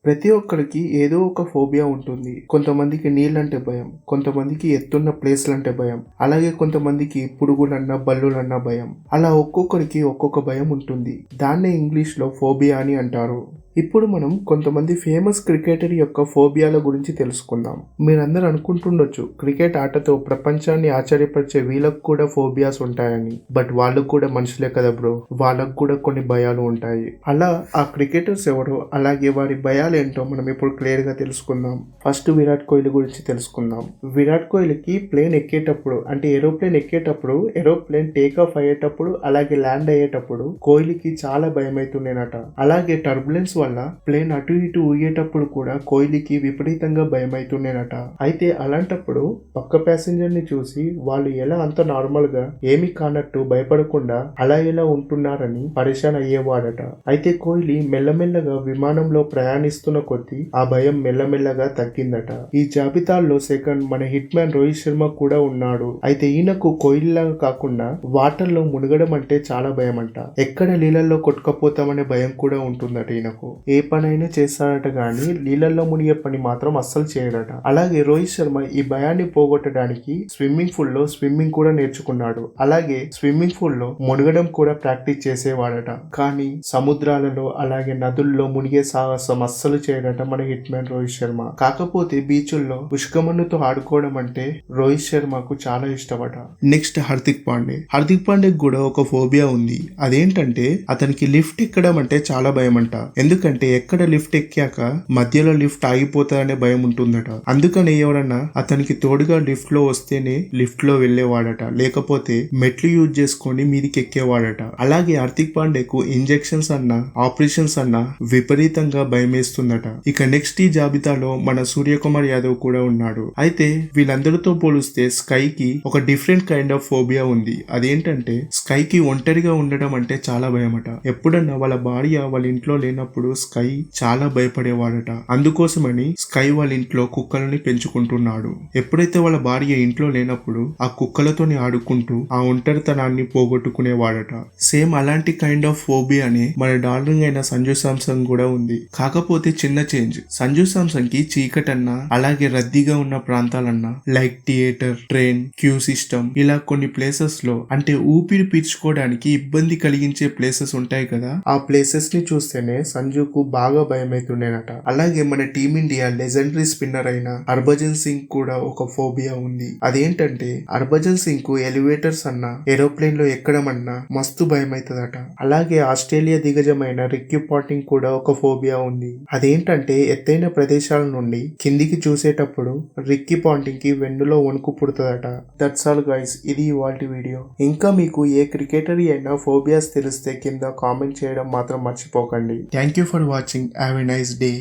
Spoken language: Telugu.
ప్రతి ఒక్కరికి ఏదో ఒక ఫోబియా ఉంటుంది. కొంతమందికి నీళ్ళంటే భయం, కొంతమందికి ఎత్తున్న ప్లేస్లంటే భయం, అలాగే కొంతమందికి పురుగులన్నా బల్లులన్నా భయం. అలా ఒక్కొక్కరికి ఒక్కొక్క భయం ఉంటుంది. దాన్నే ఇంగ్లీష్లో ఫోబియా అని అంటారు. ఇప్పుడు మనం కొంతమంది ఫేమస్ క్రికెటర్ యొక్క ఫోబియాల గురించి తెలుసుకుందాం. మీరందరూ అనుకుంటుండొచ్చు, క్రికెట్ ఆటతో ప్రపంచాన్ని ఆశ్చర్యపరిచే వీళ్ళకు కూడా ఫోబియాస్ ఉంటాయని. బట్ వాళ్ళకు కూడా మనుషులే కదా బ్రో, వాళ్ళకు కూడా కొన్ని భయాలు ఉంటాయి. అలా ఆ క్రికెటర్స్ ఎవరో, అలాగే వారి భయాలు ఏంటో మనం ఇప్పుడు క్లియర్ గా తెలుసుకుందాం. ఫస్ట్ విరాట్ కోహ్లీ గురించి తెలుసుకుందాం. విరాట్ కోహ్లీకి ప్లేన్ ఎక్కేటప్పుడు, అంటే ఏరోప్లేన్ ఎక్కేటప్పుడు, ఏరోప్లేన్ టేక్ ఆఫ్ అయ్యేటప్పుడు, అలాగే ల్యాండ్ అయ్యేటప్పుడు కోహ్లీకి చాలా భయం అవుతుండేనట. అలాగే టర్బులెన్స్ వల్ల ప్లేన్ అటు ఇటు ఊగేటప్పుడు కూడా కోహ్లీకి విపరీతంగా భయం అవుతుండేనట. అయితే అలాంటప్పుడు పక్క ప్యాసింజర్ ని చూసి వాళ్ళు ఎలా అంత నార్మల్ గా ఏమి కానట్టు భయపడకుండా అలా ఎలా ఉంటున్నారని పరేషాన్ అయ్యేవాడట. అయితే కోహ్లీ మెల్లమెల్లగా విమానంలో ప్రయాణిస్తున్న కొద్దీ ఆ భయం మెల్లమెల్లగా తగ్గిందట. ఈ జాబితాల్లో సెకండ్ మన హిట్ మ్యాన్ రోహిత్ శర్మ కూడా ఉన్నాడు. అయితే ఈయనకు కోహ్లీలాగా కాకుండా వాటర్ లో మునగడం అంటే చాలా భయం అంట. ఎక్కడ నీళ్ళల్లో కొట్టుకపోతామనే భయం కూడా ఉంటుందట ఈయనకు. ఏ పనైనా చేస్తాడట గాని నీళ్ళల్లో మునిగే పని మాత్రం అస్సలు చేయడట. అలాగే రోహిత్ శర్మ ఈ భయాన్ని పోగొట్టడానికి స్విమ్మింగ్ పూల్ లో స్విమ్మింగ్ కూడా నేర్చుకున్నాడు. అలాగే స్విమ్మింగ్ పూల్ లో మునగడం కూడా ప్రాక్టీస్ చేసేవాడట. కానీ సముద్రాలలో అలాగే నదుల్లో మునిగే సాహసం అస్సలు చేయడట మన హిట్ మ్యాన్ రోహిత్ శర్మ. కాకపోతే బీచుల్లో ఉష్కమన్నుతో ఆడుకోవడం అంటే రోహిత్ శర్మకు చాలా ఇష్టమట. నెక్స్ట్ హార్దిక్ పాండే. హార్దిక్ పాండే కూడా ఒక ఫోబియా ఉంది. అదేంటంటే అతనికి లిఫ్ట్ ఎక్కడం అంటే చాలా భయం అంట. ఎందుకంటే ఎక్కడ లిఫ్ట్ ఎక్కాక మధ్యలో లిఫ్ట్ ఆగిపోతారనే భయం ఉంటుందట. అందుకని ఎవరన్నా అతనికి తోడుగా లిఫ్ట్ లో వస్తేనే లిఫ్ట్ లో వెళ్లేవాడట, లేకపోతే మెట్లు యూజ్ చేసుకొని మీదికి ఎక్కేవాడట. అలాగే హార్దిక్ పాండేకు ఇంజెక్షన్స్ అన్నా ఆపరేషన్స్ అన్నా విపరీతంగా భయం వేస్తుందట. ఇక నెక్స్ట్ ఈ జాబితాలో మన సూర్యకుమార్ యాదవ్ కూడా ఉన్నాడు. అయితే వీళ్ళందరితో పోలిస్తే స్కై కి ఒక డిఫరెంట్ కైండ్ ఆఫ్ ఫోబియా ఉంది. అదేంటంటే స్కై కి ఒంటరిగా ఉండడం అంటే చాలా భయమట. ఎప్పుడన్నా వాళ్ళ భార్య వాళ్ళ ఇంట్లో లేనప్పుడు స్కై చాలా భయపడేవాడట. అందుకోసమని స్కై వాళ్ళ ఇంట్లో కుక్కలని పెంచుకుంటున్నాడు. ఎప్పుడైతే వాళ్ళ భార్య ఇంట్లో లేనప్పుడు ఆ కుక్కలతోని ఆడుకుంటూ ఆ ఒంటరితనాన్ని పోగొట్టుకునేవాడట. సేమ్ అలాంటి కైండ్ ఆఫ్ ఫోబియానే మన డార్లింగ్ అయిన సంజు శాంసంగ్ కూడా ఉంది. కాకపోతే చిన్న చేంజ్. సంజు శాంసంగ్ కి చీకటన్నా అలాగే రద్దీగా ఉన్న ప్రాంతాలన్నా like theatre, train, queue system ఇలా కొన్ని ప్లేసెస్ లో, అంటే ఊపిరి పీల్చుకోవడానికి ఇబ్బంది కలిగించే ప్లేసెస్ ఉంటాయి కదా, ఆ ప్లేసెస్ ని చూస్తేనే సంజుకు బాగా భయమైతుండేనట. అలాగే మన టీమిండియా లెజెండరీ స్పిన్నర్ అయిన హర్భజన్ సింగ్ కూడా ఒక ఫోబియా ఉంది. అదేంటంటే హర్భజన్ సింగ్ కు ఎలివేటర్స్ అన్నా ఏరోప్లేన్ లో ఎక్కడం అన్నా మస్తు భయమైతుందట. అలాగే ఆస్ట్రేలియా దిగ్గజమైన రిక్కీ పాంటింగ్ కూడా ఒక ఫోబియా ఉంది. అదేంటంటే ఎత్తైన ప్రదేశాల నుండి కిందికి చూసేటప్పుడు రిక్కీ పాంటింగ్ కి వెన్నులో వణుకు పుడుతుందట. దట్స్ ఆల్ గైస్, ఇది ఇవాల్టి వీడియో. ఇంకా మీకు ఏ క్రికెటర్ అయినా ఫోబియాస్ తెలిస్తే కింద కామెంట్ చేయడం మాత్రం మర్చిపోకండి. Thank you for watching. Have a nice day.